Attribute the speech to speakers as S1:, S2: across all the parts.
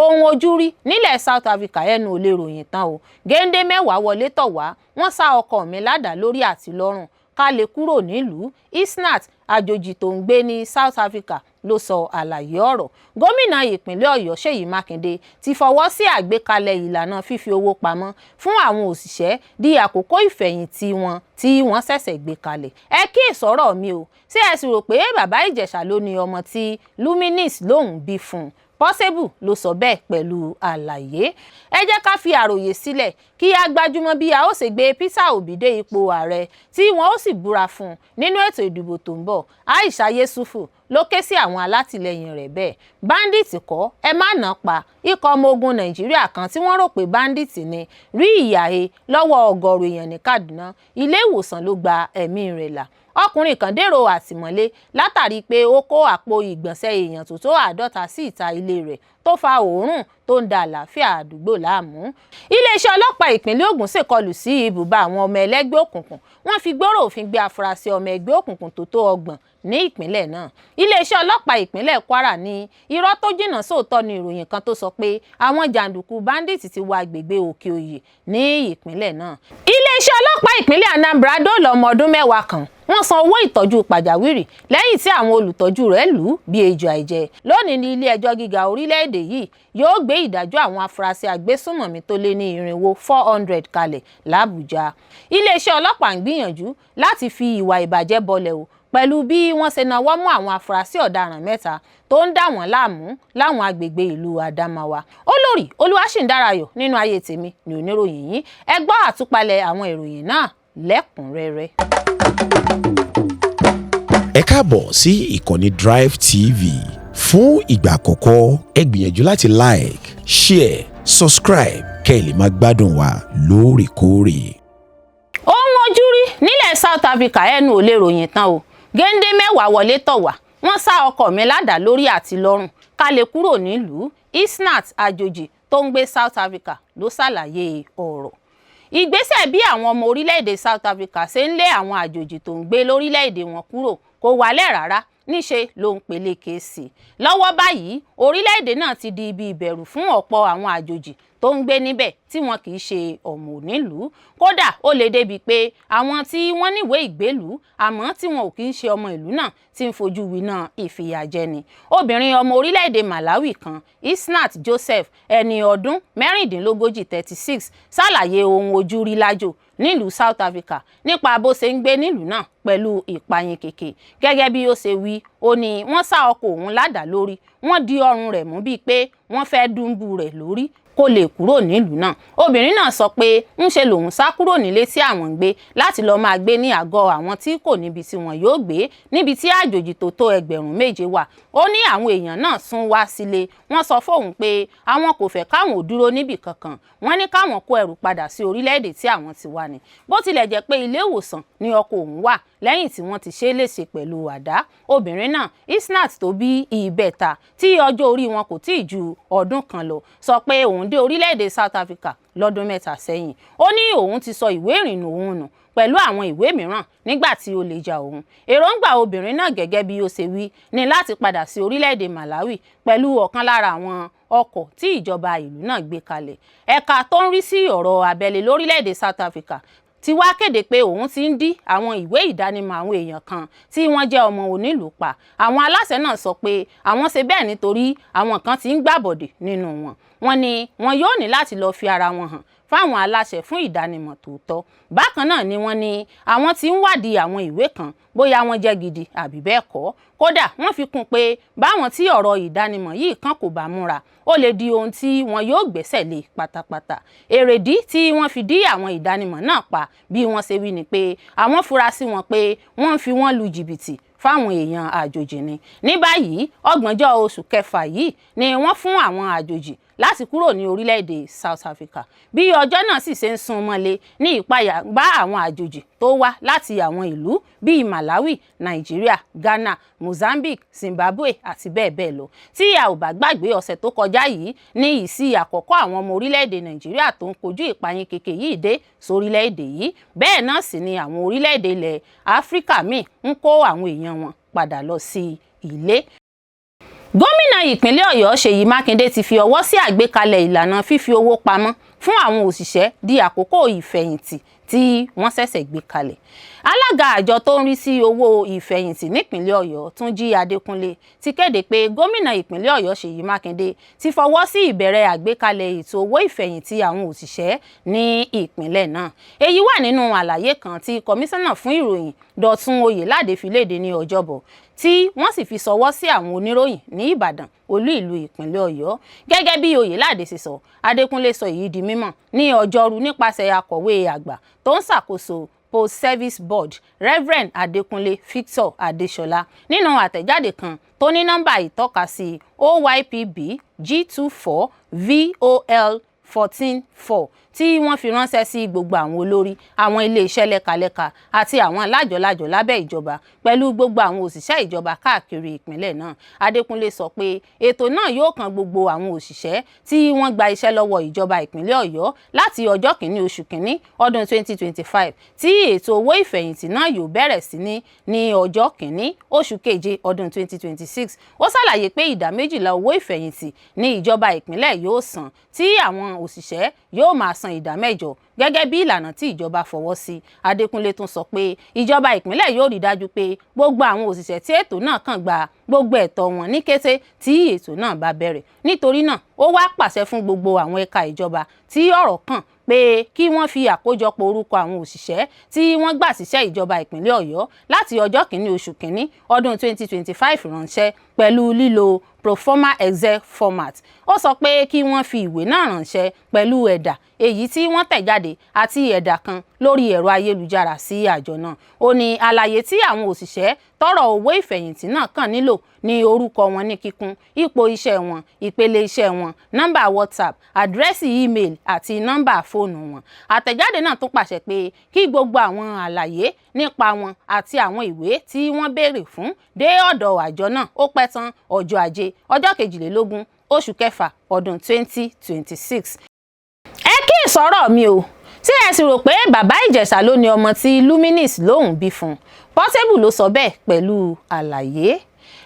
S1: ohun ojú rí nílẹ̀ South Africa ẹnu ò lè ròyìn tán o. Géńdé mẹ́wàá wọlé tọ̀ wá, wọ́n sá ọkọ mi ládàá lórí àti lọ́rùn ká lè kúrò nílùú. Isnat, àjòjì tó ń gbé ní South Africa, ló sọ àlàyé ọ̀rọ̀. Gómìnà ìpínlẹ̀ Ọ̀yọ́ Ṣèyí Mákindé ti fọwọ́ sí àgbékalẹ̀ ìlànà fífi owó pamọ́ fún àwọn òṣìṣẹ́ di àkókò ìfẹ̀yìntì wọn tí wọ́n ṣẹ̀ṣẹ̀ gbé kalẹ̀. Ẹ kí ìsọ̀rọ̀ mi o, ṣé ẹ sì rò pé bàbá Ìjẹ̀ṣà ló ní ọmọ tí Luminis lòun bí fún un? Possible ló sọ bẹ́ẹ̀ pẹ̀lú àlàyé. Ẹ jẹ́ ká fi àròyé sílẹ̀ kí a gbájúmọ́ bí a ó ṣe gbé Peter Obi dé ipò ààrẹ tí wọ́n ó sì búra fún un nínú ètò ìdìbò tó ń bọ̀. Aisha Yesufu ló ké sí àwọn alátìlẹyìn rẹ̀ bẹ́ẹ̀. Bandit kọ́, ẹ má nà pa. Ikọ̀ ọmọ ogun Nàìjíríà kan tí wọ́n rò pé bandit ni rí ìyàhe lọ́wọ́ ọ̀gọ̀rọ̀ èèyàn ní Kaduna. Ilé ìwòsàn ló gba ẹ̀mí rẹ̀ là. Ọkùnrin kan dèrò àtìmọ́lé látàrí pé ó kó àpò ìgbọ̀nsẹ̀ èèyàn tó tó 50 sí ìta ilé rẹ̀ tó fa òórùn tó ń da àlàáfíà àdúgbò láàmú. Iléeṣẹ́ ọlọ́pàá ìpínlẹ̀ Ògùn ṣèkọlù sí ibùba àwọn ọmọ ẹlẹ́gbẹ́ òkùnkùn. Wọ́n fi gbòòrò òfin gbé afurasí ọmọ ẹgbẹ́ òkùnkùn tó tó 30 ní ìpínlẹ̀ náà. Iléeṣẹ́ ọlọ́pàá ìpínlẹ̀ Kwara ní irọ́ tó jìnnà sóòótọ́ ni ìròyìn kan tó sọ pé àwọn jàǹdùkú bandit ti wọ agbègbè Òkè Òyè ní ìpínlẹ̀ náà. Iléeṣẹ́ ọlọ́pàá ìpínlẹ̀ Anambra dóòlà ọmọ ọdún 10 kan. Wọ́n san owó ìtọ́jú pàjáwìrì lẹ́yìn tí àwọn olùtọ́jú rẹ̀ lù ú bí ejò àìjẹ. Lónìí ní ilé ẹjọ́ gíga orílẹ̀-èdè yìí yóò gbé ìdájọ́ àwọn afurasí agbésùnmọ̀mí tó lé ní 400 kalẹ̀ l'Àbújá. Iléeṣẹ́ ọlọ́pàá ń gbìyànjú láti fi ìwà ìbàjẹ́ bọlẹ̀ o pẹ̀lú bí wọ́n ṣe nawọ́ mú àwọn afurasí ọ̀daràn 3 tó ń dà wọ́n láàmú láwọn agbègbè ìlú Adamawa. Olórí Olúwaṣìndárayọ̀ nínú ayé tèmi ni oníròyìn yìí. Ẹ gbọ́ àtúpalẹ̀ àwọn ìròyìn náà lẹ́kùnrẹ́rẹ́.
S2: Ẹ káàbọ̀ sí ìkànnì Drive TV. Fún ìgbà àkọ́kọ́, ẹ gbìyànjú láti like, share, subscribe kẹ́ ẹ lè máa gbádùn wa lóòrèkóòrè.
S1: Ohun ojú rí nílẹ̀ South Africa ẹnu ò lè ròyìn tán o. Géńdé mẹ́wàá wọlé tọ̀ wá, wọ́n sá ọkọ mi ládàá lórí àti lọ́rùn ká lè kúrò nílùú. Isnat, àjòjì tó ń gbé South Africa, ló ṣàlàyé ọ̀rọ̀. Ìgbésẹ̀ bí àwọn ọmọ orílẹ̀-èdè South Africa ṣe ń lé àwọn àjòjì tó ń gbé lórílẹ̀-èdè wọn kúrò kò wálẹ̀ rárá, níṣe ló ń peléke sí i. Lọ́wọ́ báyìí, orílẹ̀-èdè náà ti di ibi ìbẹ̀rù fún ọ̀pọ̀ àwọn àjòjì tó ń gbé níbẹ̀ tí wọn kì í ṣe ọmọ onílùú. Kódà ó lè débi pé àwọn tí wọ́n níwèé ìgbélùú àmọ́ tí wọn ò kì í ṣe ọmọ ìlú náà ti ń fojú winá ìfìyàjẹni. Obìnrin ọmọ orílẹ̀-èdè Malawi kan, Isnat Joseph, ẹni ọdún 36 36, ṣàlàyé ohun ojú rí lájò nílùú South Africa nípa bó ṣe ń gbé nílùú náà pẹ̀lú ìpayín kèké. Gẹ́gẹ́ bí ó ṣe wí, ó ní wọ́n sá ọkọ òun ládàá lórí, wọ́n di ọrùn rẹ̀ mú bíi pé wọ́n fẹ́ dùnbù rẹ̀ lórí kó lè kúrò nílùú náà. Obìnrin náà sọ pé ńṣe lòun sá kúrò nílé tí àwọn ń gbé láti lọ máa gbé ní àgọ́ àwọn tí kò níbi tí wọn yóò gbé níbi tí àjòjì tó tó 7,000 wà. Ó ní àwọn èèyàn náà sún wá sílé. Wọ́n sọ fóun pé àwọn kò fẹ́ káwọn ò dúró níbì kankan. Wọ́n ní káwọn kó ẹrù padà sí orílẹ̀-èdè tí àwọn ti wà ní. Bó tilẹ̀ jẹ́ pé ilé ìwòsàn ni ọkọ òun wà lẹ́yìn tí wọ́n ti ṣe é léṣe pẹ̀lú àdá. Obìnrin náà, Isnat tó bí ìbẹ̀ta tí ọjọ́ orí wọn kò tíì ju ọdún kan lọ, sọ pé òun dé orílẹ̀-èdè South Africa lọ́dún 3 sẹ́yìn. Ó ní òun ti sọ ìwé ìrìnnà òun nù pẹ̀lú àwọn ìwé mìíràn nígbà tí ó lè jà òun. Èròǹgbà obìnrin náà gẹ́gẹ́ bí ó ṣe wí ni láti padà sí orílẹ̀-èdè Malawi pẹ̀lú ọ̀kan lára àwọn ọkọ̀ tí ìjọba ìlú náà gbé kalẹ̀. Ẹ̀ka tó ń rí sí ọ̀rọ̀ abẹ́lé lórílẹ̀-èdè South Africa ti wá kéde pé òun ti ń dí àwọn ìwé ìdánimọ̀ àwọn èèyàn kan tí wọ́n jẹ́ ọmọ onílùú pa. Àwọn aláṣẹ náà sọ pé àwọn ṣe bẹ́ẹ̀ nítorí àwọn kan ti ń gbàbọ̀dè nínú wọn. Wọ́n ní wọn yóò ní láti lọ fi ara wọn hàn fáwọn aláṣẹ fún ìdánimọ̀ tòótọ́. Bákan náà ni wọ́n ní àwọn tí ń wádìí àwọn ìwé kan bóyá wọ́n jẹ́ gidi àbí bẹ́ẹ̀ kọ́. Kódà wọ́n fi kún pé báwọn tí ọ̀rọ̀ ìdánimọ̀ yìí kan kò bá múra, ó lè di ohun tí wọn yóò gbẹ́sẹ̀ lé pátápátá. Èrèdí tí wọ́n fi dí àwọn ìdánimọ̀ náà pa bí wọ́n ṣe wí ni pé àwọn fura sí wọn pé wọ́n fi wọ́n lu jìbìtì fáwọn èèyàn àjòjì ni. Ní báyìí, 30 oṣù kẹfà yìí ni wọ́n fún àwọn àjòjì láti kúrò ní orílẹ̀-èdè South Africa. Bí ọjọ́ náà sì ṣe ń sún mọ́lé ní ìpayà bá àwọn àjòjì tó wá láti àwọn ìlú bíi Malawi, Nàìjíríà, Ghana, Mozambique, Zimbabwe àti bẹ́ẹ̀ bẹ́ẹ̀ lọ. Tí a ò bá gbàgbé, ọ̀sẹ̀ tó kọjá yìí ní ìsí àkọ́kọ́ àwọn ọmọ orílẹ̀-èdè Nàìjíríà tó ń kojú ìpayín kèké yìí dé sórílẹ̀-èdè yìí. Bẹ́ẹ̀ náà sì ni àwọn orílẹ̀-èdè ilẹ̀ Áfíríkà míì ń kó àwọn èèyàn wọn padà lọ sí ilé. Gómìnà ìpínlẹ̀ Ọ̀yọ́ Ṣèyí Mákindé ti fi ọwọ́ sí àgbékalẹ̀ ìlànà fífi owó pamọ́ fún àwọn òṣìṣẹ́ di àkókò ìfẹ̀yìntì tí wọ́n ṣẹ̀ṣẹ̀ gbé kalẹ̀. Alága àjọ tó ń rí sí owó ìfẹ̀yìntì nípìnlẹ̀ Ọ̀yọ́ Túnjí Adékúnlé ti kéde pé gómìnà ìpínlẹ̀ Ọ̀yọ́ Ṣèyí Mákindé ti fọwọ́ sí ìbẹ̀rẹ̀ àgbékalẹ̀ ètò owó ìfẹ̀yìntì àwọn òṣìṣẹ́ ní ìpínlẹ̀ náà. Èyí wà nínú àlàyé kan tí kọmíṣánná fún ìròyìn Dọ̀tun Oyèládé fi léde ní Ọjọ́bọ̀ tí wọ́n sì fi ṣọwọ́ sí àwọn oníròyìn ní Ìbàdàn olú ìlú ìpínlẹ̀ Ọ̀yọ́. Gẹ́gẹ́ bí Oyèládé ṣe sọ, Adékúnlé sọ èyí di mímọ̀ ní Ọjọ́rú nípasẹ̀ akọ̀wé àgbà tó ń ṣàkóso Post Service Board Reverend Adékúnlé Victor Adéṣọlá nínú àtẹ̀jáde kan tó ní nọ́mbà ìtọ́kasí OYPB G24 VOL 144 tí wọ́n fi ránṣẹ́ sí gbogbo àwọn olórí àwọn iléeṣẹ́ lẹ́kalẹ́ka àti àwọn alájọlájọ lábẹ́ ìjọba pẹ̀lú gbogbo àwọn òṣìṣẹ́ ìjọba káàkiri ìpínlẹ̀ náà. Adékúnlé sọ pé ètò náà yóò kan gbogbo àwọn òṣìṣẹ́ tí wọ́n gba iṣẹ́ lọ́wọ́ ìjọba ìpínlẹ̀ Ọ̀yọ́ láti ọjọ́ kìíní oṣù kìíní ọdún 2025 tí ètò owó ìfẹ̀yìntì náà yóò bẹ̀rẹ̀ sí ní ọjọ́ kìíní oṣù keje ọdún 2026. Ó ṣàlàyé pé ìdá 12 owó ìfẹ̀yìntì ní ìjọba ìpínlẹ̀ yóò san tí àwọn òṣìṣẹ́ yóò máa san ìdá 8 gẹ́gẹ́ bí ìlànà tí ìjọba fọwọ́ sí. Adékúnlé tún sọ pé ìjọba ìpínlẹ̀ yóò rí dájú pé gbogbo àwọn òṣìṣẹ́ tí ètò náà kàn gba gbogbo ẹ̀tọ́ wọn ní kété tí ètò náà bá bẹ̀rẹ̀. Nítorí náà ó wá pàṣẹ fún gbogbo àwọn ẹ̀ka ìjọba tí ọ̀rọ̀ kàn pé kí wọ́n fi àkójọpọ̀ orúkọ àwọn òṣìṣẹ́ tí wọ́n gbà síṣẹ́ ìjọba ìpínlẹ̀ Ọ̀yọ́ láti ọjọ́ kìíní oṣù kìíní ọdún 2025 ránṣẹ́ pẹ̀lú lílo proforma excel format. Ó sọ pé kí wọ́n fi ìwé náà ránṣẹ́ pẹ̀lú ẹ̀dà èyí tí wọ́n tẹ̀ jáde àti ẹ̀dà kan lórí ẹ̀rọ ayélujára sí àjọ náà. Ó ní àlàyé tí àwọn òṣìṣẹ́ tọrọ owó ìfẹ̀yìntì náà kàn nílò ní orúkọ wọn ní kíkún, ipò iṣẹ́ wọn, ìpele iṣẹ́ wọn, nọ́mbà WhatsApp, àdírẹ́sì email àti nọ́mbà fóònù wọn. Àtẹ̀jáde náà tún pàṣẹ pé kí gbogbo àwọn àlàyé nípa wọn àti àwọn ìwé tí wọ́n béèrè fún dé ọ̀dọ̀ àjọ náà ó pẹ́ tán ọjọ́ Ajé ọjọ́ 22 oṣù kẹfà ọdún 2026. Ẹ kí ìsọ̀rọ̀ mi o, tí ẹ sì rò pé bàbá Ìjẹ̀ṣà ló ní ọmọ tí Luminis lóhùn bí fún, Portable ló sọ bẹ́ẹ̀ pẹ̀lú àlàyé.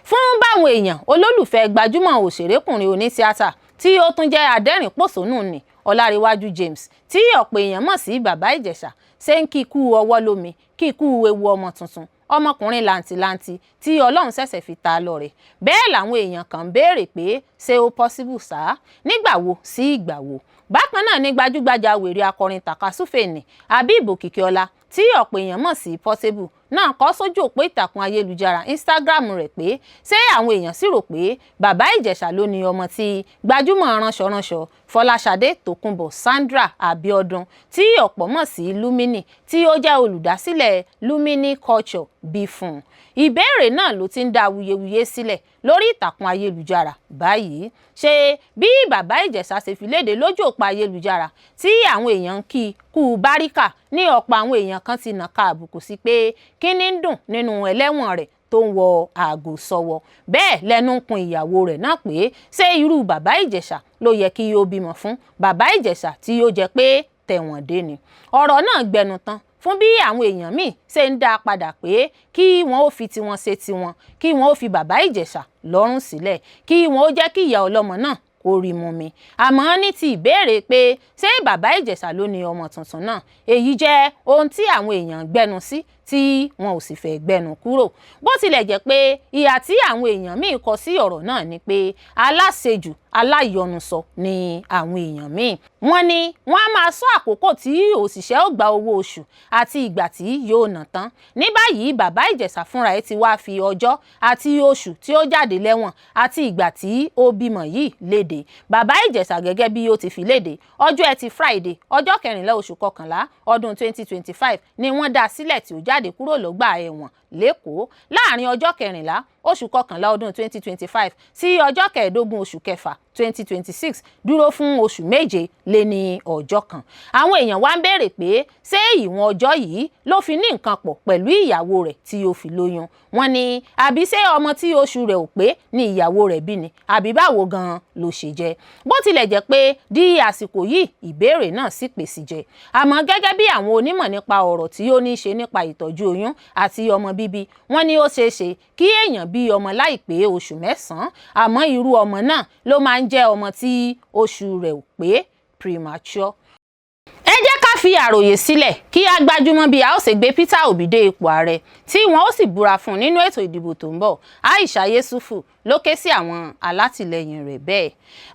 S1: Fún báwọn èèyàn olólùfẹ́ gbajúmọ̀ òṣèrékùnrin onítíátà tí ó tún jẹ́ adẹ́rìn-pòṣónù ni Ọlárewájú James tí ọ̀pọ̀ èèyàn mọ̀ sí bàbá Ìjẹ̀ṣà ṣe ń kíkú ọwọ́ lómi kíkú ewu ọmọ tuntun ọmọkùnrin làǹtìlanti tí Ọlọ́run ṣẹ̀ṣẹ̀ fi ta lọ́rẹ. Bẹ́ẹ̀ làwọn èèyàn kan béèrè pé ṣé ó possible sá nígbà wo sí ìgbà wo. Bákan náà ni gbajúgbajà wèrè akọrin tàkasúfè ní Habib Òkìkíọlá tí ọ̀pọ̀ èèyàn mọ̀ sí Portable náà kọ sójú òpó ìtàkùn ayélujára Instagram rẹ̀ pé ṣé àwọn èèyàn sì rò pé bàbá Ìjẹ̀ṣà ló ní ọmọ tí gbajúmọ̀ ránṣọránṣọ Fọláṣadé Tòkunbọ̀ Sandra Abiodun tí ọ̀pọ̀ mọ̀ sí Lumini tí ó jẹ́ olùdásílẹ̀ Lumini Culture bí fún. Ìbéèrè náà ló ti ń dá awuyewuye sílẹ̀ lórí ìtàkùn ayélujára báyìí. Ṣé bí bàbá Ìjẹ̀ṣà ṣe fi léde lójú òpó ayélujára tí àwọn èèyàn ń kí kú báríkà ní ọ̀pọ̀ àwọn èèyàn kan ti nàka àbùkù sí pé kí ni ń dùn nínú ẹlẹ́wọ̀n rẹ̀ tó ń wọ àgò sọ́wọ́. Bẹ́ẹ̀ lẹ́nu ń kun ìyàwó rẹ̀ náà pé ṣé irú bàbá Ìjẹ̀ṣà ló yẹ kí ó bímọ fún bàbá Ìjẹ̀ṣà tí ó jẹ́ pé tẹ̀wọ̀n dé ni. Ọ̀rọ̀ náà gbẹnu tán fún bí àwọn èèyàn míì ṣe ń dá a padà pé kí wọ́n ó fi tiwọn ṣe tiwọn, kí wọ́n ó fi bàbá Ìjẹ̀ṣà lọ́rùn sílẹ̀, kí wọ́n ó jẹ́ kí ìyá ọlọ́mọ náà kó rí mú mi. Àmọ́ ní ti ìbéèrè pé ṣé bàbá Ìjẹ̀ṣà ló ní ọmọ tuntun náà, èyí jẹ́ ohun tí àwọn èèyàn gbẹnu sí tí wọn ò sì fẹ́ gbẹnu kúrò. Bó tilẹ̀ jẹ́ pé ìhà tí àwọn èèyàn míì kọ sí ọ̀rọ̀ náà ni pé aláṣejù aláyọnusọ ni àwọn èèyàn míì. Wọ́n ní wọ́n á máa sọ àkókò tí òṣìṣẹ́ ó gba owó oṣù àti ìgbà tí yóò ná tán. Ní báyìí bàbá Ìjẹ̀ṣà fúnra ẹ̀ ti wá fi ọjọ́ àti oṣù tí ó jáde lẹ́wọ̀n àti ìgbà tí ó bímọ yìí léde. Bàbá Ìjẹ̀ṣà gẹ́gẹ́ bí ó ti fi léde ọjọ́ Ẹtì Friday ọjọ́ 14 oṣù kọkànlá ọdún 2025 ni wọ́n dá sílẹ̀ tí ó jáde kúrò lọ́gbà ẹ̀wọ̀n l'Ékòó láàrin ọjọ́ 14 oṣù kọkànlá ọdún 2025 sí ọjọ́ 15 oṣù kẹfà 2026 dúró fún oṣù méje lé ní ọjọ́ kan. Àwọn èèyàn wá ń béèrè pé ṣé ìwọ̀n ọjọ́ yìí ló fi ní nǹkan pọ̀ pẹ̀lú ìyàwó rẹ̀ tí ó fi lóyún. Wọ́n ní àbí ṣé ọmọ tí oṣù rẹ̀ ò pé ní ìyàwó rẹ̀ bí ni àbí báwo gan-an ló ṣe jẹ́. Bó tilẹ̀ jẹ́ pé di àsìkò yìí ìbéèrè náà sì pèsè jẹ. Àmọ́ gẹ́gẹ́ bí àwọn onímọ̀ nípa ọ̀rọ̀ tí ó ní í ṣe nípa ìtọ́jú oyún àti ọmọ bíbí bíbí wọ́n ní ó ṣeé ṣe kí èèyàn bí ọmọ láìpé oṣù mẹ́sàn-án àmọ́ irú ọmọ náà ló máa ń jẹ́ ọmọ tí oṣù rẹ̀ ò pé premature. Ẹ jẹ́ ká fi àròyé sílẹ̀ kí a gbájúmọ́ bí a ó ṣe gbé Peter Obi dé ipò ààrẹ tí wọ́n ó sì búra fún nínú ètò ìdìbò tó ń bọ̀. Aisha Yesufu ló ké sí àwọn alátìlẹyìn rẹ̀ bẹ́ẹ̀.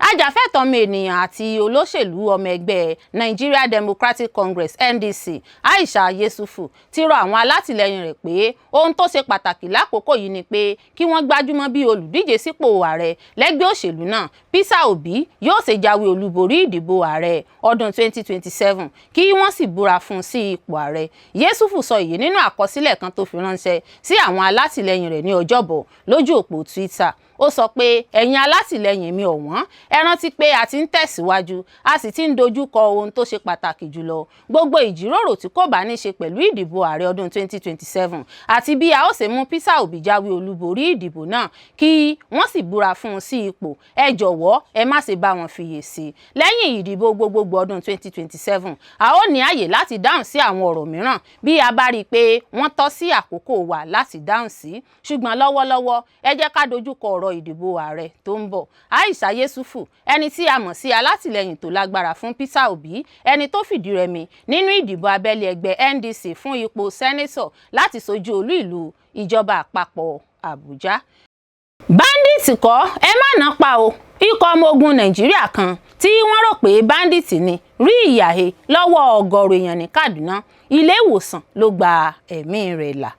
S1: Ajàfẹ́tọ̀ọ́ ènìyàn àti olóṣèlú ọmọ ẹgbẹ́ Nigeria Democratic Congress NDC Aisha Yesufu ti rọ àwọn alátìlẹyìn rẹ̀ pé ohun tó ṣe pàtàkì lákòókò yìí ni pé kí wọ́n gbájúmọ́ bí olùdíje sípò ààrẹ lẹ́gbẹ́ òṣèlú náà Peter Obi yóò ṣe jáwé olúborí ìdìbò ààrẹ ọdún 2027 kí wọ́n sì búra fún sí ipò ààrẹ. Yesufu sọ èyí nínú àkọsílẹ̀ kan tó fi ránṣẹ́ sí àwọn alátìlẹyìn rẹ̀ ní Ọjọ́bọ̀ lójú òpó Twitter. Ó sọ pé ẹ̀yin alátìlẹyìn mi ọ̀wọ́n, ẹ rántí pé a ti ń tẹ̀síwájú, a sì ti ń dojú kọ ohun tó ṣe pàtàkì jùlọ, gbogbo ìjíròrò tí kò bá ní ṣe pẹ̀lú ìdìbò ààrẹ ọdún 2027 àti bí a ó ṣe mú Peter Obi jáwé olúborí ìdìbò náà kí wọ́n sì búra fún un sí ipò. Ẹ jọ̀wọ́ ẹ má ṣe bá wọn fiyè sí. Lẹ́yìn ìdìbò gbogbogbò ọdún 2027 a ó ní àyè láti dáhùn sí àwọn ọ̀rọ̀ mìíràn bí a bá rí i pé wọ́n tọ́ sí àkókò wa láti dáhùn sí, ṣùgbọ́n lọ́wọ́lọ́wọ́ ẹ jẹ́ ká dojú kọ ọ̀rọ̀ ìdìbò ààrẹ tó ń bọ̀. Aisha Yesufu, ẹni tí a mọ̀ sí alátìlẹyìn tó lágbára fún Peter Obi, ẹni tó fìdí rẹmi nínú ìdìbò abẹ́lé ẹgbẹ́ NDC fún ipò sẹ́nẹ́tọ̀ láti sojú olú ìlú ìjọba àpapọ̀ Àbújá. Báńdíìtì kọ́ ẹ má ná pa o. Ikọ̀ ọmọ ogun Nàìjíríà kan tí wọ́n rò pé báńdíìtì ni rí ìyàhé lọ́wọ́ ọ̀gọ̀rọ̀ èèyàn ní Kaduna, ilé ìwòsàn ló gba ẹ̀mí rẹ̀ là.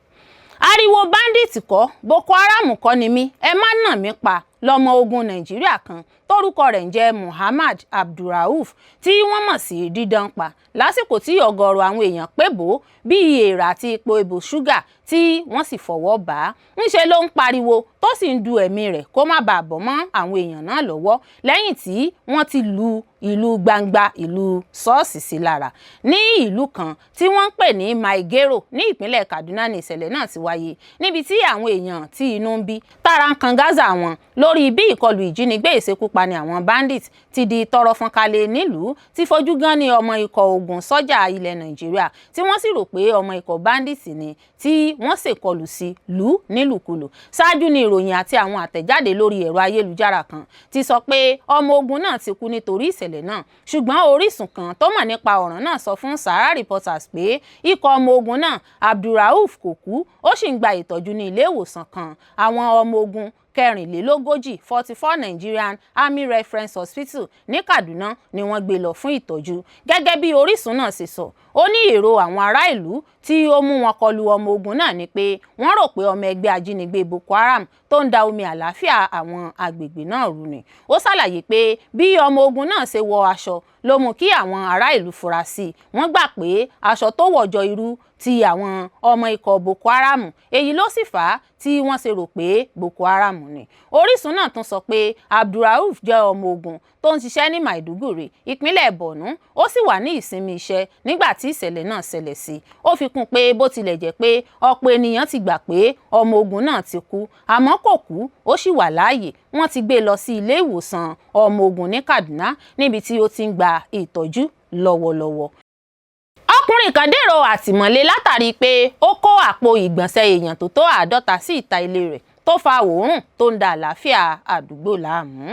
S1: Ariwo báńdíìtì kọ́, Boko Haram kọ́ ni mí, ẹ má nà mí pa lọ́mọ ogun Nàìjíríà kan tórúkọ rẹ̀ ń jẹ́ Muhammad Abdulrauf tí wọ́n mọ̀ sí dídán pa lásìkò tí ọ̀gọ̀rọ̀ àwọn èèyàn pé bò bíi èèrà àti ipò ìbò ṣúgà tí wọ́n sì fọwọ́ bá a. Ńṣe ló ń pariwo tó sì ń du ẹ̀mí rẹ̀ kó má bàa bọ́ mọ́ àwọn èèyàn náà lọ́wọ́ lẹ́yìn tí wọ́n ti lu ìlú gbangba ìlú ṣọ́ọ̀ṣì sí lára. Ní ìlú kan tí wọ́n ń pè ní Maigero ní ìpínlẹ̀ Kaduna ní ìṣẹ̀lẹ̀ náà ti wáyé níbi tí àwọn èèyàn tí inú ń bí tára ń kan Gaza wọn lórí bí ìkọlù ìjínigbé ìṣekúpani àwọn bandit ti di tọrọ fọ́nkálẹ̀ nílùú tí fojú gan ní ọmọ ikọ̀ ogun sọ́jà ilẹ̀ Nàìjíríà tí wọ́n sì rò pé ọmọ ikọ̀ bandit ni tí wọ́n ṣèkọlù sí lù nílùkulù. Ṣáájú ni ìròyìn àti àwọn àtẹ̀jáde lórí ẹ̀rọ ayélujára kan ti sọ pé ọmọ ogun náà ti kú nítorí ìṣẹ̀lẹ̀ náà, ṣùgbọ́n orísun kan tó mọ̀ nípa ọ̀ràn náà sọ fún Sahara Reporters pé ikọ̀ ọmọ ogun náà Abdulrauf kò kú, ó sì ń gba ìtọ́jú ní ilé ìwòsàn kan. Àwọn ọmọ ogun 44 Nigerian Army Reference Hospital ní Kaduna ni wọ́n gbé lọ fún ìtọ́jú. Gẹ́gẹ́ bí orísun náà ṣe sọ, ó ní èrò àwọn ará ìlú tí ó mú wọn kọlu ọmọ ogun náà ni pé wọ́n rò pé ọmọ ẹgbẹ́ ajínigbé Boko Haram tó ń da omi àlàáfíà àwọn agbègbè náà rú ni. Ó ṣàlàyé pé bí ọmọ ogun náà ṣe wọ aṣọ ló mú kí àwọn ará ìlú fura sí i. Wọ́n gbà pé aṣọ tó wọ̀jọ irú ti àwọn ọmọ ikọ̀ Boko Haram, èyí ló sì fà á tí wọ́n ṣe rò pé Boko Haram ni. Orísun náà tún sọ pé Abdulrauf jẹ́ ọmọ ogun tó ń ṣiṣẹ́ ní Maiduguri, ìpínlẹ̀ Borno, ó sì wà ní ìsinmi iṣẹ́ nígbà tí ìṣẹ̀lẹ̀ náà ṣẹlẹ̀ sí. Ó fi kún pé bó tilẹ̀ jẹ́ pé ọ̀pọ̀ ènìyàn ti gbà pé ọmọ ogun náà ti kú, àmọ́ kò kú, ó sì wà láàyè. Wọ́n ti gbé lọ sí ilé ìwòsàn ọmọ ogun ní Kaduna níbi tí ó ti ń gba ìtọ́jú lọ́wọ́lọ́wọ́. Ọkùnrin kan dèrò àtìmọ́lé látàrí pé ó kó àpò ìgbọ̀nsẹ̀ èèyàn tó tó 50 sí ìta ilé rẹ̀ tó fa òórùn tó ń da àlàáfíà àdúgbò láàmú.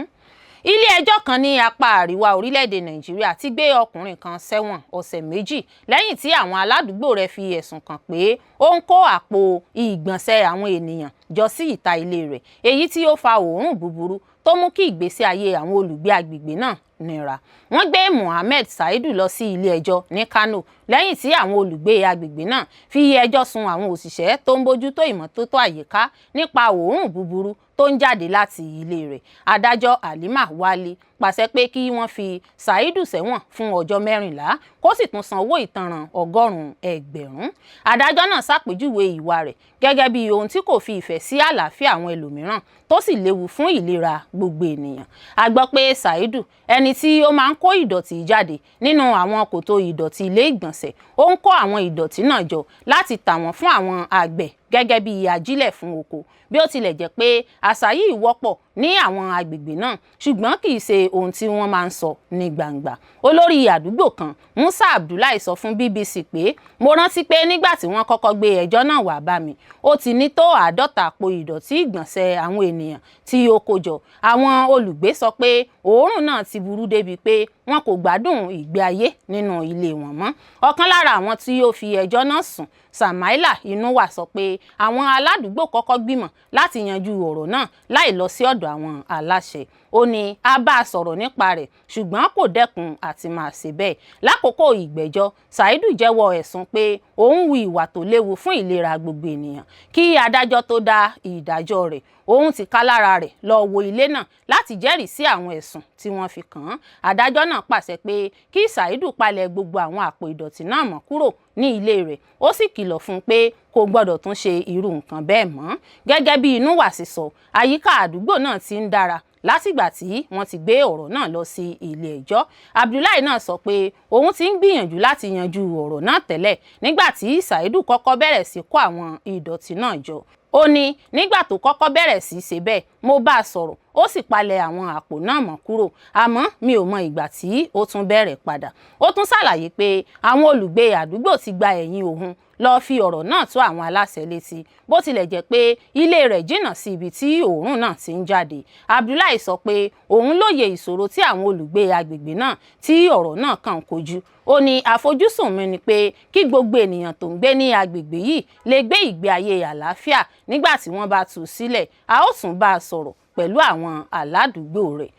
S1: Ilé ẹjọ́ kan ní apá àríwá orílẹ̀-èdè Nàìjíríà ti gbé ọkùnrin kan sẹ́wọ̀n ọ̀sẹ̀ méjì lẹ́yìn tí àwọn aládùúgbò rẹ̀ fi ẹ̀sùn kàn pé ó ń kó àpò ìgbọ̀nsẹ̀ àwọn ènìyàn jọ sí ìta ilé rẹ̀, èyí tí ó fa òórùn búburú tó mú kí ìgbésí ayé àwọn olùgbé agbègbè náà nira. Wọ́n gbé Mohammed Saidu lọ sí ilé ẹjọ́ ní Kano lẹ́yìn tí àwọn olùgbé agbègbè náà fi ẹjọ́ sun àwọn òṣìṣẹ́ tó ń bójútó ìmọ́tótó àyíká nípa òórùn búburú tó ń jáde láti ilé rẹ̀. Adájọ́ Halima Wali pàṣẹ pé kí wọ́n fi Saidu sẹ́wọ̀n fún ọjọ́ 14 kó sì tún san owó ìtanràn 100,000. Adájọ́ náà ṣàpèjúwe ìwà rẹ̀ gẹ́gẹ́ bí ohun tí kò fi ìfẹ́ sí àlàáfíà àwọn ẹlòmíràn tó sì léwu fún ìlera gbogbo ènìyàn. A gbọ́ pé Saidu, ẹni tí ó máa ń kó ìdọ̀tí jáde nínú àwọn kòtò ìdọ̀tí ilé ìgbọ̀nsẹ̀, ó ń kó àwọn ìdọ̀tí náà jọ láti tà wọ́n fún àwọn àgbẹ̀ gẹ́gẹ́ bí ajílẹ̀ fún oko bí ó tilẹ̀ jẹ́ pé àṣà yìí wọ́pọ̀ ní àwọn agbègbè náà ṣùgbọ́n kì í ṣe ohun tí wọ́n máa ń sọ ní gbangba. Olórí àdúgbò kan Musa Abdullahi sọ fún BBC pé mo rántí pé nígbà tí wọ́n kọ́kọ́ gbé ẹjọ́ náà wá bá mi ó ti ní tó 50 àpò ìdọ̀tí ìgbọ̀nsẹ̀ àwọn ènìyàn tí ó kó jọ. Àwọn olùgbé sọ pé òórùn náà ti burú débi pé wọn kò gbádùn ìgbé ayé nínú ilé wọn mọ́. Ọ̀kan lára àwọn tí ó fi ẹjọ́ náà sùn Samaila Inuwa sọ pé àwọn aládùúgbò kọ́kọ́ gbìmọ̀ láti yanjú ọ̀rọ̀ náà láì lọ sí ọ̀dọ̀ àwọn aláṣẹ. Ó ní a bá a sọ̀rọ̀ nípa rẹ̀ ṣùgbọ́n kò dẹ́kun àti máa ṣe bẹ́ẹ̀. Lákòókò ìgbẹ́jọ́ Saidu jẹ́wọ́ ẹ̀sùn pé òun hu ìwà tó léwu fún ìlera gbogbo ènìyàn. Kí adájọ́ tó dá ìdájọ́ rẹ̀ òun ti ká lára rẹ̀ lọ wo ilé náà láti jẹ́rìí sí àwọn ẹ̀sùn tí wọ́n fi kàn án. Adájọ́ náà pàṣẹ pé kí Saidu palẹ̀ gbogbo àwọn àpò ìdọ̀tí náà mọ́ kúrò ní ilé rẹ̀. Ó sì kìlọ̀ fún un pé kò gbọdọ̀ tún ṣe irú nǹkan bẹ́ẹ̀ mọ́. Gẹ́gẹ́ bí Inuwa sì sọ, àyíká àdúgbò náà ti ń dára látìgbà tí wọ́n ti gbé ọ̀rọ̀ náà lọ sí ilé ẹjọ́. Abdullahi náà sọ pé òun ti ń gbìyànjú láti yanjú ọ̀rọ̀ náà tẹ́lẹ̀ nígbà tí Saidu kọ́kọ́ bẹ̀rẹ̀ sí kó àwọn ìdọ̀tí náà jọ. Ó ní nígbà tó kọ́kọ́ bẹ̀rẹ̀ sí ṣe bẹ́ẹ̀ mo bá a sọ̀rọ̀ ó sì palẹ̀ àwọn àpò náà mọ́ kúrò àmọ́ mi ò mọ ìgbà tí ó tún bẹ̀rẹ̀ padà. Ó tún ṣàlàyé pé àwọn olùgbé àdúgbò ti gba ẹ̀yìn òun lọ fi ọ̀rọ̀ náà tó àwọn aláṣẹ létí bó tilẹ̀ jẹ́ pé ilé rẹ̀ jìnnà sí ibi tí òórùn náà ti ń jáde. Abdullahi sọ pé òun lóye ìṣòro tí àwọn olùgbé agbègbè náà tí ọ̀rọ̀ náà kàn kojú. Ó ní àfojúsùn mi ni pé kí gbogbo ènìyàn tó ń gbé ní agbègbè yìí lè gbé ìgbé ayé àlàáfíà nígbà tí wọ́n bá tú u sílẹ̀ a ó tún bá a sọ̀rọ̀ pẹ̀lú àwọn aládùúgbò rẹ̀.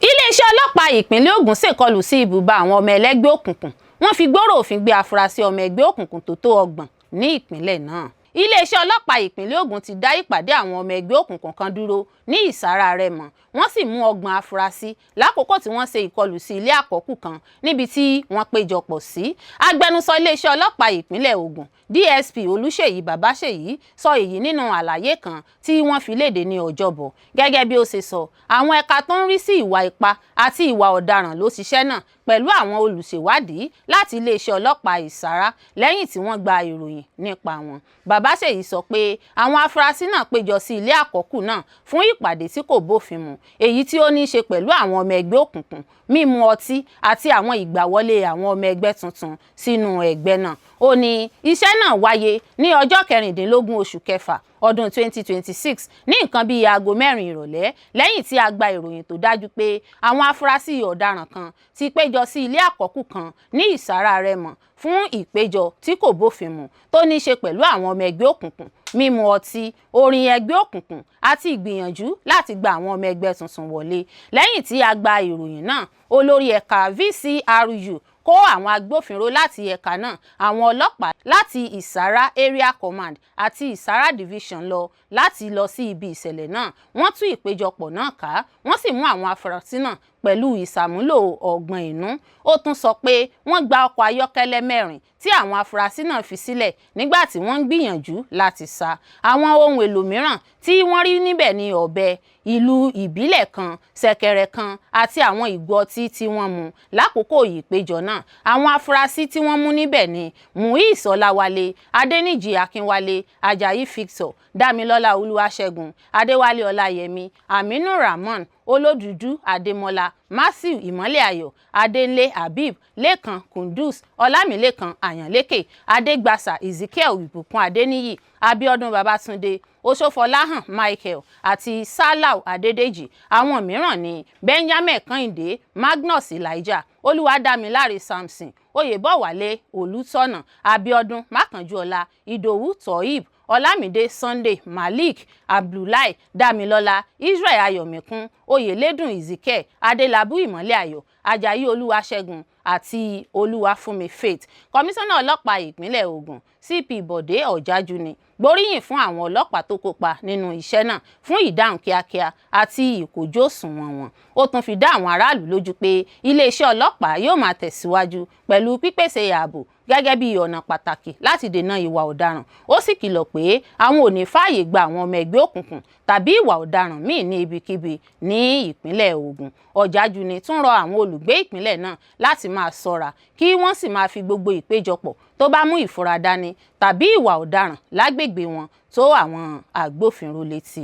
S1: Iléeṣẹ́ ọlọ́pàá ìpínlẹ̀ Ògùn ṣèkọlù sí ibùba àwọn ọmọ ẹlẹ́gbẹ́ òkùnkùn. Wọ́n fi gbòòrò òfin gbé afurasí ọmọ ẹgbẹ́ òkùnkùn tó tó 30 ní ìpínlẹ̀ náà. Iléeṣẹ́ ọlọ́pàá ìpínlẹ̀ Ògùn ti dá ìpàdé àwọn ọmọ ẹgbẹ́ òkùnkùn kan dúró ní Ìsàrà Rẹ́mọ. Wọ́n sì mú 30 afurasí lákòókò tí wọ́n ṣe ìkọlù sí ilé àkọ́kù kan níbi tí wọ́n péjọpọ̀ sí. Agbẹnusọ iléeṣẹ́ ọlọ́pàá ìpínlẹ̀ Ògùn DSP Olúṣèyí Babáṣèyí sọ èyí nínú àlàyé kan tí wọ́n fi léde ní Ọjọ́bọ̀. Gẹ́gẹ́ bí ó ṣe sọ, àwọn ẹ̀ka tó ń rí sí ìwà ipá àti ìwà ọ̀daràn ló ṣiṣẹ́ náà pẹ̀lú àwọn olùṣèwádìí láti iléeṣẹ́ ọlọ́pàá Ìsàrà lẹ́yìn tí wọ́n gba ìròyìn nípa wọn. Babáṣèyí sọ pé àwọn afurasí náà péjọ sí ilé àkọ́kù náà fún ìpàdé tí kò bófin mu èyí tí ó ní í ṣe pẹ̀lú àwọn ọmọ ẹgbẹ́ òkùnkùn mímu ọtí àti àwọn ìgbàwọlé àwọn ọmọ ẹgbẹ́ tuntun sínú ẹgbẹ́ náà. Ó ní iṣẹ́ náà wáyé ní ọjọ́ 16 oṣù kẹfà ọdún 2026 ní nǹkan bíi aago 4 ìrọ̀lẹ́ lẹ́yìn tí a gba ìròyìn tó dájú pé àwọn afurasí ọ̀daràn kan ti péjọ sí ilé àkọ́kù kan ní Ìsàrà Rẹ́mọ fún ìpéjọ tí kò bófin mu tó ní í ṣe pẹ̀lú àwọn ọmọ ẹgbẹ́ òkùnkùn mímu ọtí orin ẹgbẹ́ òkùnkùn àti ìgbìyànjú láti gba àwọn ọmọ ẹgbẹ́ tuntun wọlé. Lẹ́yìn tí a gba ìròyìn náà olórí ẹ̀ka VCRU kó àwọn agbófinró láti ẹ̀ka náà àwọn ọlọ́pàá láti Ìsàrà Area Command àti Ìsàrà Division láti lọ sí ibi ìṣẹ̀lẹ̀ náà. Wọ́n tú ìpéjọpọ̀ náà ká wọ́n sì mú àwọn afurasí náà pẹ̀lú ìsàmúlò ọgbọ́n inú. Ó tún sọ pé wọ́n gba ọkọ̀ ayọ́kẹ́lẹ́ 4 tí àwọn afurasí náà fi sílẹ̀ nígbà tí wọ́n ń gbìyànjú láti sá. Àwọn ohun èlò mìíràn tí wọ́n rí níbẹ̀ ní ọ̀bẹ, ìlù ìbílẹ̀ kan, ṣẹ̀kẹ̀rẹ̀ kan àti àwọn ìgò ọtí tí wọ́n mu lákòókò ìpéjọ náà. Àwọn afurasí tí wọ́n mú níbẹ̀ ní Muiz Ọláwálé, Adéníjì Akínwálé, Ajayi Victor, Dámilọ́lá Olúwaṣẹ́gun, Adéwálé Ọláyẹmí, Aminu Rahman, Olódùdú Adémọ́lá, Matthew Ìmọ́lẹ̀ Ayọ̀, Adélé Habib, Lékan Kundus, Ọlámìlékan Àyànlékè, Adégbàsà Ezekiel Ìbùkún Adéníyì, Abíọ́dún Babátúndé, Oṣófọláhàn Michael àti Salau Adédèjì. Àwọn mìíràn ní Benjamin Kẹ́hìndé, Magnus Elijah, Olúwadámiláre Samson, Oyèbọ̀wálé Olùtọ́nà, Abíọ́dún Mákànjúọlá, Ìdòwú Tohib, Ọlámídé Sunday, Malik Abdullahi, Dámilọ́lá, Israel Ayọ̀míkún, Oyèlédùn Ezekiel, Adélabú Ìmọ́lẹ̀ Ayọ̀, Ajayi Olúwaṣẹ́gun àti Olúwafúnmi Faith. Kọmíṣánná ọlọ́pàá ìpínlẹ̀ Ògùn CP Bọ̀dé Ọ̀jájú ni gbóríyìn fún àwọn ọlọ́pàá tó kópa nínú iṣẹ́ náà fún ìdáhùn kíákíá àti ìkójú òṣùwọ̀n wọn. Ó tún fi dá àwọn aráàlú lójú pé iléeṣẹ́ ọlọ́pàá yóò máa tẹ̀síwájú pẹ̀lú pípèsè ààbò gẹ́gẹ́ bí ọ̀nà pàtàkì láti dènà ìwà ọ̀daràn. Ó sì kìlọ̀ pé àwọn ò ní fààyè gba àwọn ọmọ ẹgbẹ́ òkùnkùn tàbí ìwà ọ̀daràn míì ní ibikíbi ní ìpínlẹ̀ Ògùn. Ọ̀jájúni tún rọ àwọn olùgbé ìpínlẹ̀ náà láti máa ṣọ́ra kí wọ́n sì máa fi gbogbo ìpéjọpọ̀ tó bá mú ìfura dání tàbí ìwà ọ̀daràn lágbègbè wọn tó àwọn agbófinró létí.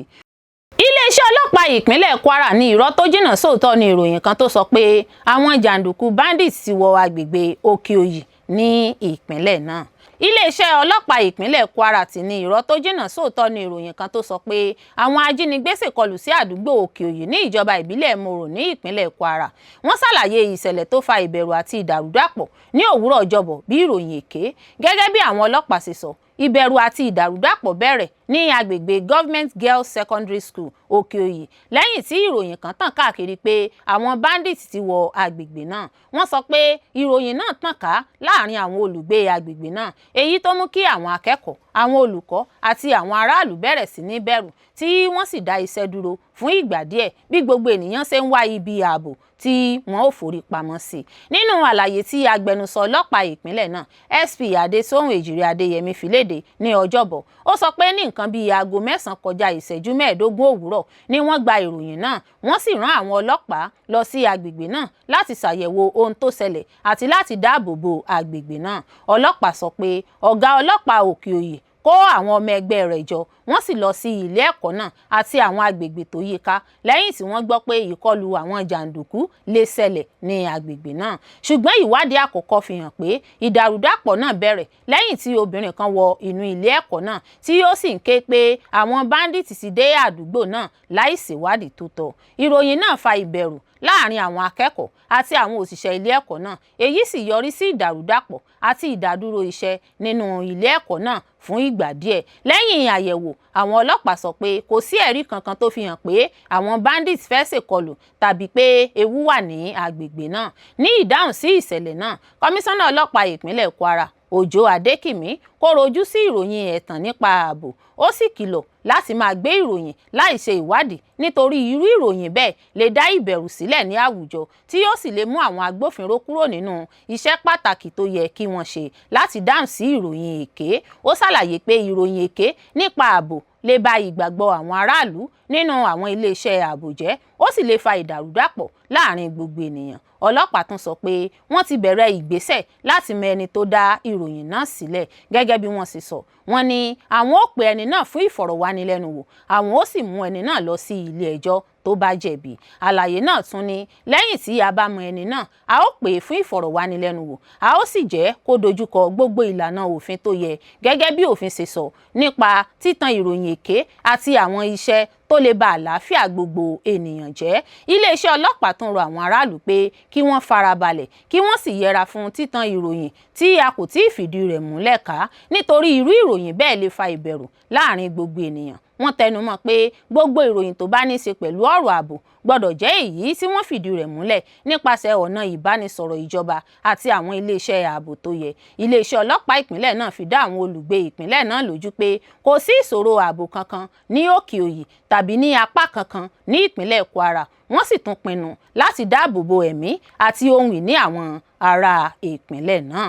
S1: Iléeṣẹ́ ọlọ́pàá ìpínlẹ̀ Kwara ní irọ́ tó jìnnà sóòótọ́ ní ìròyìn kan tó sọ pé àwọn jàǹdùkú bandits ti wọ agbègbè Òkè-Òyì ní ìpínlẹ̀ náà. Iléeṣẹ́ ọlọ́pàá ìpínlẹ̀ Kwara ti ní irọ́ tó jìnnà sóòótọ́ ní ìròyìn kan tó sọ pé àwọn ajínigbé ṣèkọlù sí àdúgbò Òkè-Òyì ní ìjọba ìbílẹ̀ Moro ní ìpínlẹ̀ Kwara. Wọ́n ṣàlàyé ìṣẹ̀lẹ̀ tó fa ìbẹ̀rù àti ìdàrúdàpọ̀ ní òwúrọ̀ Ọjọ́bọ̀ bí ìròyìn èké. Gẹ́gẹ́ bí àwọn ọlọ́pàá ṣe sọ, ìbẹ̀rù àti ìdàrúdàpọ̀ bẹ̀rẹ̀ ní agbègbè Government Girls Secondary School Òkè-Òyì lẹ́yìn tí ìròyìn kan tàn káàkiri pé àwọn bandits ti wọ agbègbè náà. Wọ́n sọ pé ìròyìn náà tàn ká láàrin àwọn olùgbé agbègbè náà, èyí tó mú kí àwọn akẹ́kọ̀ọ́, àwọn olùkọ́ àti àwọn aráàlú bẹ̀rẹ̀ sí ní bẹ̀rù tí wọ́n sì dá iṣẹ́ dúró fún ìgbà díẹ̀ bí gbogbo ènìyàn ṣe ń wá ibi ààbò tí wọ́n ò forí pamọ́ sí. Nínú àlàyé tí agbẹnusọ ọlọ́pàá ìpínlẹ̀ náà SP Adésóhùn Èjìrè Adéyẹmí fi léde ní Ọjọ́bọ̀, ó sọ pé ní nǹkan bíi aago 9 kọjá ìṣẹ́jú 15 òwúrọ̀ ni wọ́n gba ìròyìn náà. Wọ́n sì rán àwọn ọlọ́pàá lọ sí agbègbè náà láti ṣàyẹ̀wò ohun tó ṣẹlẹ̀ àti láti dáàbò bo agbègbè náà. Ọlọ́pàá sọ pé ọ̀gá ọlọ́pàá Òkè-Òyì kó àwọn ọmọ ẹgbẹ́ rẹ̀ jọ, wọ́n sì lọ sí ilé ẹ̀kọ́ náà àti àwọn agbègbè tó yíká lẹ́yìn tí wọ́n gbọ́ pé ìkọlù àwọn jàǹdùkú lè ṣẹlẹ̀ ní agbègbè náà. Ṣùgbọ́n ìwádìí àkọ́kọ́ fi hàn pé ìdàrúdàpọ̀ náà bẹ̀rẹ̀ lẹ́yìn tí obìnrin kan wọ inú ilé ẹ̀kọ́ náà tí ó sì ń ké pé àwọn bandits ti dé àdúgbò náà láì ṣèwádìí tó tọ́. Ìròyìn náà fa ìbẹ̀rù láàrin àwọn akẹ́kọ̀ọ́ àti àwọn òṣìṣẹ́ ilé ẹ̀kọ́ náà, èyí sì yọrí sí ìdàrúdàpọ̀ àti ìdádúró iṣẹ́ nínú ilé ẹ̀kọ́ náà fún ìgbà díẹ̀. Lẹ́yìn àyẹ̀wò, àwọn ọlọ́pàá sọ pé kò sí ẹ̀rí kankan tó fi hàn pé àwọn bandits fẹ́ ṣèkọlù tàbí pé ewu wà ní agbègbè náà. Ní ìdáhùn sí ìṣẹ̀lẹ̀ náà, kọmíṣánná ọlọ́pàá ìpínlẹ̀ Kwara Òjó Adékìmí kọ̀rọ̀ ojú sí ìròyìn ẹ̀tàn nípa ààbò. Ó sì kìlọ̀ láti máa gbé ìròyìn láì ṣe ìwádìí nítorí irú ìròyìn bẹ́ẹ̀ lè dá ìbẹ̀rù sílẹ̀ ní àwùjọ tí yóò sì lè mú àwọn agbófinró kúrò nínú iṣẹ́ pàtàkì tó yẹ kí wọ́n ṣe láti dáhùn sí ìròyìn èké. Ó ṣàlàyé pé ìròyìn èké nípa ààbò lè ba ìgbàgbọ́ àwọn aráàlú nínú àwọn iléeṣẹ́ ààbò jẹ́, ó sì lè fa ìdàrúdàpọ̀ láàrin gbogbo ènìyàn. Ọlọ́pàá tún sọ pé wọ́n ti bẹ̀rẹ̀ ìgbésẹ̀ láti mọ ẹni tó dá ìròyìn náà sílẹ̀. Gẹ́gẹ́ bí wọ́n ṣe sọ, wọ́n ní àwọn ó pe ẹni náà fún ìfọ̀rọ̀wánilẹ́nuwò, àwọn ó sì mú ẹni náà lọ sí ilé ẹjọ́ tó bá jẹ̀bi. Àlàyé náà tún ní lẹ́yìn tí a bá mọ ẹni náà, a ó pè é fún ìfọ̀rọ̀wánilẹ́nuwò, a ó sì jẹ́ kó dojúkọ gbogbo ìlànà òfin tó yẹ gẹ́gẹ́ bí òfin ṣe sọ nípa títan ìròyìn èké àti àwọn iṣẹ́ tó lè ba àlàáfíà gbogbo ènìyàn jẹ́. Iléeṣẹ́ ọlọ́pàá tún rọ àwọn aráàlú pé kí wọ́n farabalẹ̀ kí wọ́n sì yẹra fún títan ìròyìn tí a kò tí ì fìdí rẹ̀ múlẹ̀ ká nítorí irú ìròyìn bẹ́ẹ̀ lè fa ìbẹ̀rù láàrin gbogbo ènìyàn. Wọ́n tẹnumọ́ pé gbogbo ìròyìn tó bá ní í ṣe pẹ̀lú ọ̀rọ̀ ààbò gbọ́dọ̀ jẹ́ èyí tí wọ́n fìdí rẹ̀ múlẹ̀ nípasẹ̀ ọ̀nà ìbánisọ̀rọ̀ ìjọba àti àwọn iléeṣẹ́ ààbò tó yẹ. Iléeṣẹ́ ọlọ́pàá ìpínlẹ̀ náà fi dá àwọn olùgbé ìpínlẹ̀ náà lójú pé kò sí ìṣòro ààbò kankan ní Òkè-Òyì tàbí ní apá kankan ní ìpínlẹ̀ Kwara. Wọ́n sì tún pinnu láti dáàbò bo ẹ̀mí àti ohun ìní àwọn ará ìpínlẹ̀ náà.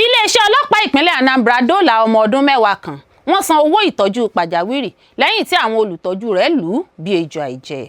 S1: Iléeṣẹ́ ọlọ́pàá ìpínlẹ̀ Anambra dóòlà ọmọ ọdún 10 kan. Wọ́n san owó ìtọ́jú pàjáwìrì lẹ́yìn tí àwọn olùtọ́jú rẹ̀ lù ú bí ejò àìjẹ.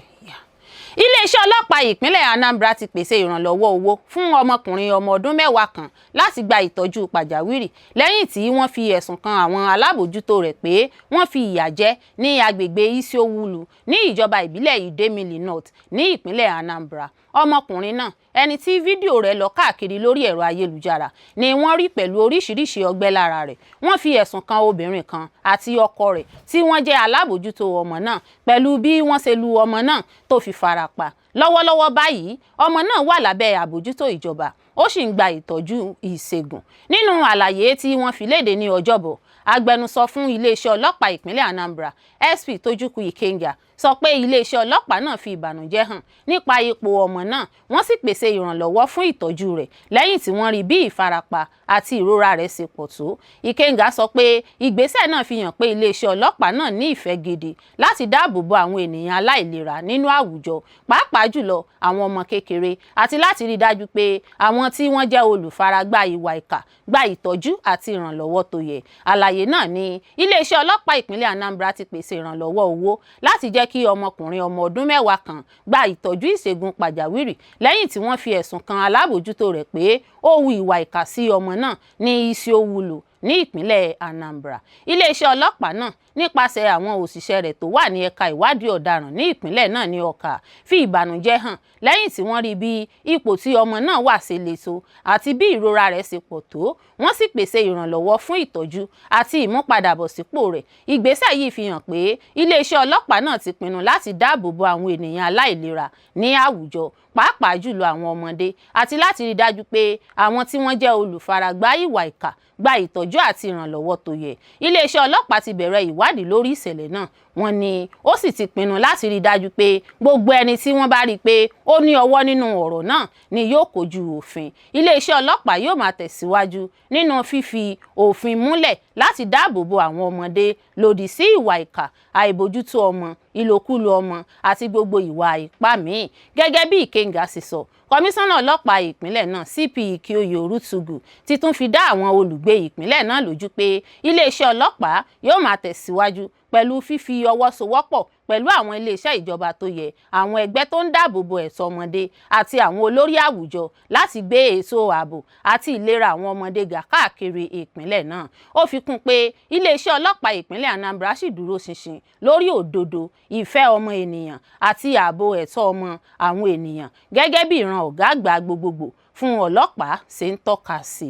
S1: Iléeṣẹ́ ọlọ́pàá ìpínlẹ̀ Anambra ti pèsè ìrànlọ́wọ́ owó fún ọmọkùnrin ọmọ ọdún 10 kan láti gba ìtọ́jú pàjáwìrì lẹ́yìn tí wọ́n fi ẹ̀sùn kan àwọn alábòójútó rẹ̀ pé wọ́n fi ìyà jẹ ní agbègbè Isiowulu ní ìjọba ìbílẹ̀ Idemili North ní ìpínlẹ̀ Anambra. Ọmọkùnrin náà, ẹni tí fídíò rẹ̀ lọ káàkiri lórí ẹ̀rọ ayélujára, ni wọ́n rí pẹ̀lú oríṣiríṣi ọgbẹ́ lára rẹ̀. Wọ́n fi ẹ̀sùn kan obìnrin kan àti ọkọ rẹ̀ tí wọ́n jẹ́ alábòójútó ọmọ náà pẹ̀lú bí wọ́n ṣe lu ọmọ náà tó fi farapa. Lọ́wọ́lọ́wọ́ báyìí, ọmọ náà wà lábẹ́ àbójútó ìjọba, ó sì ń gba ìtọ́jú ìṣègùn. Nínú àlàyé tí wọ́n fi léde ní Ọjọ́bọ̀, agbẹnusọ fún iléeṣẹ́ ọlọ́pàá ìpínlẹ̀ Anambra SP Tojukwu Ikenga sọ pé iléeṣẹ́ ọlọ́pàá náà fi ìbànújẹ́ hàn nípa ipò ọmọ náà, wọ́n sì pèsè ìrànlọ́wọ́ fún ìtọ́jú rẹ̀ lẹ́yìn tí wọ́n rí bí ìfarapa àti ìrora rẹ̀ ṣe pọ̀ tó. Ikenga sọ pé ìgbésẹ̀ náà fi hàn pé iléeṣẹ́ ọlọ́pàá náà ní ìfẹ́ gidi láti dáàbò bo àwọn ènìyàn aláìlera nínú àwùjọ, pàápàá jùlọ àwọn ọmọ kékeré àti láti rí dájú pé àwọn tí wọ́n jẹ́ olùfaragbá ìwà ìkà gba ìtọ́jú àti ìrànlọ́wọ́ tó yẹ. Àlàyé náà ni iléeṣẹ́ ọlọ́pàá ìpínlẹ̀ Anambra ti pèsè ìrànlọ́wọ́ owó láti jẹ́ kí ọmọkùnrin ọmọ ọdún 10 kan gba ìtọ́jú ìṣègùn pàjáwìrì lẹ́yìn tí wọ́n fi ẹ̀sùn kan alábòójútó rẹ̀ pé ó hu ìwà ìkà sí ọmọ náà ní Isiowulu ní ìpínlẹ̀ Anambra. Iléeṣẹ́ ọlọ́pàá náà nípasẹ̀ àwọn òṣìṣẹ́ rẹ̀ tó wà ní ẹ̀ka ìwádìí ọ̀daràn ní ìpínlẹ̀ náà ní Ọ̀kà fi ìbànújẹ́ hàn lẹ́yìn tí wọ́n rí bí ipò tí ọmọ náà wà ṣe le tó àti bí ìrora rẹ̀ ṣe pọ̀ tó. Wọ́n sì pèsè ìrànlọ́wọ́ fún ìtọ́jú àti ìmúpadàbọ̀sípò rẹ̀. Ìgbésẹ̀ yìí fi hàn pé iléeṣẹ́ ọlọ́pàá náà ti pinnu láti dáàbò bo àwọn ènìyàn aláìlera ní àwùjọ, pàápàá jùlọ àwọn ọmọdé, àti láti rí dájú pé àwọn tí wọ́n jẹ́ olùfaragbá ìwà ìkà gba ìtọ́jú àti ìrànlọ́wọ́ tó yẹ. Iléeṣẹ́ ọlọ́pàá ti bẹ̀rẹ̀ ìwádìí lórí ìṣẹ̀lẹ̀ náà. Wọ́n ní ó sì ti pinnu láti rí dájú pé gbogbo ẹni tí wọ́n bá rí pé ó ní ọwọ́ nínú ọ̀rọ̀ náà ni yóò kojú òfin. Iléeṣẹ́ ọlọ́pàá yóò máa tẹ̀síwájú nínú fífi òfin múlẹ̀ láti dáàbò bo àwọn ọmọdé lòdì sí ìwà ìkà, àìbójútó ọmọ, ìlòkulò ọmọ àti gbogbo ìwà ipá míì. Gẹ́gẹ́ bí Ikenga sì sọ, kọmíṣánná ọlọ́pàá ìpínlẹ̀ náà CP Ikioye Orutugu ti tún fi dá àwọn olùgbé ìpínlẹ̀ náà lójú pé iléeṣẹ́ ọlọ́pàá yóò máa tẹ̀síwájú pẹ̀lú fífi ọwọ́ sowọ́pọ̀ pẹ̀lú àwọn iléeṣẹ́ ìjọba tó yẹ, àwọn ẹgbẹ́ tó ń dáàbò bo ẹ̀tọ́ ọmọdé àti àwọn olórí àwùjọ láti gbé ètò ààbò àti ìlera àwọn ọmọdé ga káàkiri ìpínlẹ̀ náà. Ó fi kún pé iléeṣẹ́ ọlọ́pàá ìpínlẹ̀ Anambra sì dúró ṣinṣin lórí òdodo, ìfẹ́ ọmọ ènìyàn àti ààbò ẹ̀tọ́ ọmọ àwọn ènìyàn gẹ́gẹ́ bí ìran ọ̀gá àgbà gbogbogbò fún ọlọ́pàá ṣe ń tọ́ka sí.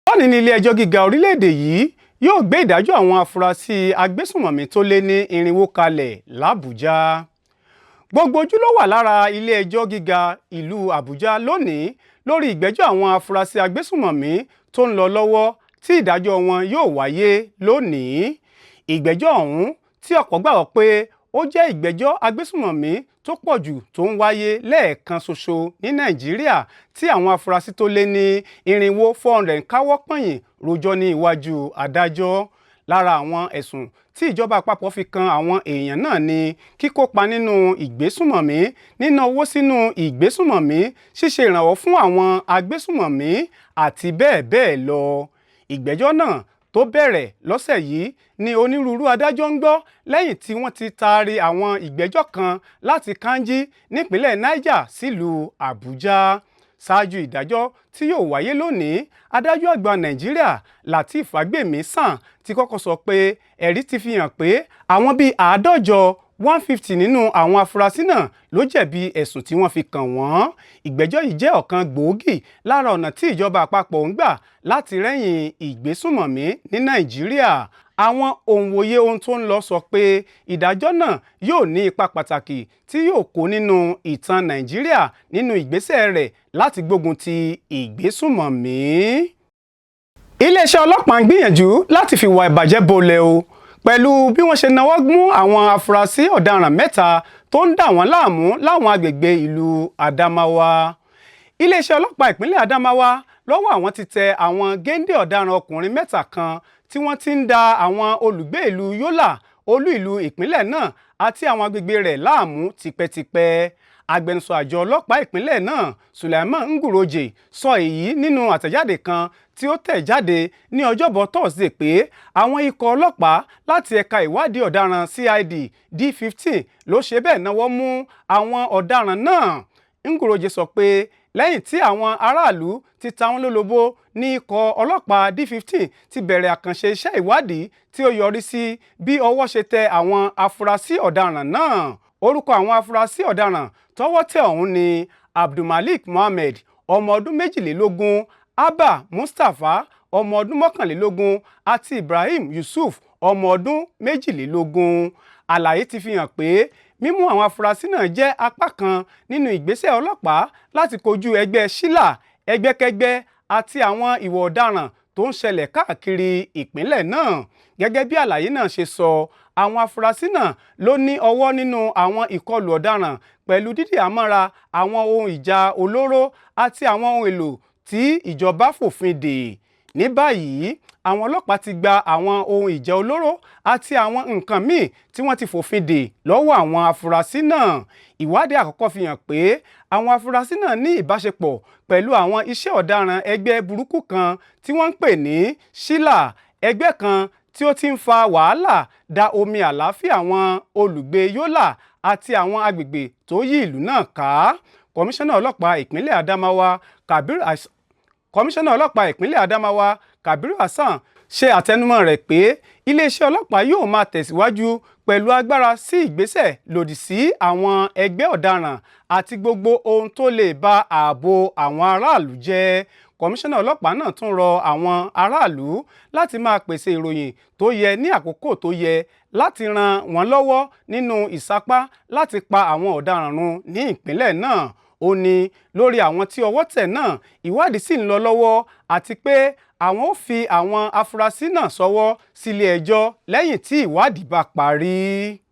S3: Lónìí ní ilé ẹjọ́ gíga orílẹ̀-èdè yìí yóò gbé ìdájọ́ àwọn afurasí agbésùnmọ̀mí tó lé ní 400 kalẹ̀ l'Àbújá. Gbogbo ojú ló wà lára ilé ẹjọ́ gíga ìlú Àbújá lónìí lórí ìgbẹ́jọ́ àwọn afurasí agbésùnmọ̀mí tó ń lọ lọ́wọ́ tí ìdájọ́ wọn yóò wáyé lónìí. Ìgbẹ́jọ́ ọ̀hún tí ọ̀pọ̀ gbàgbọ́ pé ó jẹ́ ìgbẹ́jọ́ agbésùnmọ̀mí tó pọ̀ jù tó ń wáyé lẹ́ẹ̀kan ṣoṣo ní Nàìjíríà tí àwọn afurasí tó lé ní 400 káwọ́ pọ̀nyìn rojọ́ ní iwájú adájọ́. Lára àwọn ẹ̀sùn tí ìjọba àpapọ̀ fi kan àwọn èèyàn náà ni kíkópa nínú ìgbésùnmọ̀mí, níná owó sínú ìgbésùnmọ̀mí, ṣíṣe ìrànwọ́ fún àwọn agbésùnmọ̀mí àti bẹ́ẹ̀ bẹ́ẹ̀ lọ. Ìgbẹ́jọ́ náà tó bẹ̀rẹ̀ lọ́sẹ̀ yìí ni onírúurú adájọ́ ń gbọ́ lẹ́yìn tí wọ́n ti taari àwọn ìgbẹ́jọ́ kan láti Kanji nípínlẹ̀ Niger sílùú Àbújá. Ṣáájú ìdájọ́ tí yóò wáyé lónìí, adájọ́ àgbà Nàìjíríà Lateef Fagbemisan ti kọ́kọ́ sọ pé ẹ̀rí ti fi hàn pé àwọn bíi 150 nínú àwọn afurasí náà ló jẹ̀bi ẹ̀sùn tí wọ́n fi kàn wọ́n. Ìgbẹ́jọ́ yìí jẹ́ ọ̀kan gbòógì lára ọ̀nà tí ìjọba àpapọ̀ ń gbà láti rẹ́yìn ìgbésùnmọ̀mí ní Nàìjíríà. Àwọn òǹwòye ohun tó ń lọ sọ pé ìdájọ́ náà yóò ní ipa pàtàkì tí yóò kó nínú ìtàn Nàìjíríà nínú ìgbésẹ̀ rẹ̀ láti gbógun ti ìgbésùnmọ̀mí. Iléeṣẹ́ ọlọ́pàá ń gbìyànjú láti fi ìwà ìbàjẹ́ bolẹ̀ o pẹ̀lú bí wọ́n ṣe nawọ́ mú àwọn afurasí ọ̀daràn 3 tó ń dà wọ́n láàmú láwọn agbègbè ìlú Adamawa. Iléeṣẹ́ ọlọ́pàá ìpínlẹ̀ Adamawa lọ́wọ́ àwọn ti tẹ àwọn géńdé ọ̀daràn ọkùnrin 3 kan tí wọ́n ti ń da àwọn olùgbé ìlú Yola, olú ìlú ìpínlẹ̀ náà àti àwọn agbègbè rẹ̀ láàmú tipẹ́tipẹ́. Agbẹnusọ àjọ ọlọ́pàá ìpínlẹ̀ náà Sulaiman Nguroje sọ èyí nínú àtẹ̀jáde kan tí ó tẹ̀ jáde ní ọjọ́bọ̀ Thursday pé àwọn ikọ̀ ọlọ́pàá láti ẹ̀ka ìwádìí ọ̀daràn CID D15 ló ṣe bẹ́ẹ̀ náwó mú àwọn ọ̀daràn náà. Nguroje sọ pé lẹ́yìn tí àwọn aráàlú ti ta wọ́n lólobó ní ikọ̀ ọlọ́pàá D15 ti bẹ̀rẹ̀ àkànṣe iṣẹ́ ìwádìí tí ó yọrí sí bí ọwọ́ ṣe tẹ àwọn afurasí ọ̀daràn náà. Orúkọ àwọn afurasí ọ̀daràn tọ́wọ́ tẹ̀ ọ̀hún ni Abdulmalik Mohammed, ọmọ ọdún 22, Abba Mustapha, ọmọ ọdún 21 àti Ibrahim Yusuf, ọmọ ọdún 22. Àlàyé ti fi hàn pé mímú àwọn afurasí náà jẹ́ apá kan nínú ìgbésẹ̀ ọlọ́pàá láti kojú ẹgbẹ́ Shila, ẹgbẹ́kẹ́gbẹ́ àti àwọn ìwà ọ̀daràn tó ń ṣẹlẹ̀ káàkiri ìpínlẹ̀ náà. Gẹ́gẹ́ bí àlàyé náà ṣe sọ, àwọn afurasí náà ló ní ọwọ́ nínú àwọn ìkọlù ọ̀daràn pẹ̀lú dídì àmọ́ra àwọn ohun ìjà olóró àti àwọn ohun èlò tí ìjọba fòfin dè. ní báyìí àwọn ọlọ́pàá ti gba àwọn ohun ìjà olóró àti àwọn nǹkan míì tí wọ́n ti fòfin dè lọ́wọ́ àwọn afurasí náà. Ìwádìí àkọ́kọ́ fi hàn pé àwọn afurasí náà ní ìbáṣepọ̀ pẹ̀lú àwọn iṣẹ́ ọ̀daràn ẹgbẹ́ burúkú kan tí wọ́n ń pè ní Shila, ẹgbẹ́ kan tí ó ti ń fa wàhálà da omi àlàáfíà àwọn olùgbé Yola àti àwọn agbègbè tó yí ìlú náà ká. Kọmíṣánná ọlọ́pàá ìpínlẹ̀ Adamawa Kabiru Hassan ṣe àtẹnumọ́ rẹ̀ pé iléeṣẹ́ ọlọ́pàá yóò máa tẹ̀síwájú pẹ̀lú agbára sí ìgbésẹ̀ lòdì sí àwọn ẹgbẹ́ ọ̀daràn àti gbogbo ohun tó lè ba ààbò àwọn aráàlú jẹ́. Kọmíṣánná ọlọ́pàá náà tún rọ àwọn aráàlú láti máa pèsè ìròyìn tó yẹ ní àkókò tó yẹ láti ran wọn lọ́wọ́ nínú ìsapá láti pa àwọn ọ̀daràn run ní ìpínlẹ̀ náà. Ó ní lórí àwọn tí ọwọ́ tẹ̀ náà ìwádìí sì ń lọ lọ́wọ́ àti pé àwọn ó fi àwọn afurasí náà ṣọwọ́ sílé ẹjọ́ lẹ́yìn tí ìwádìí bá parí.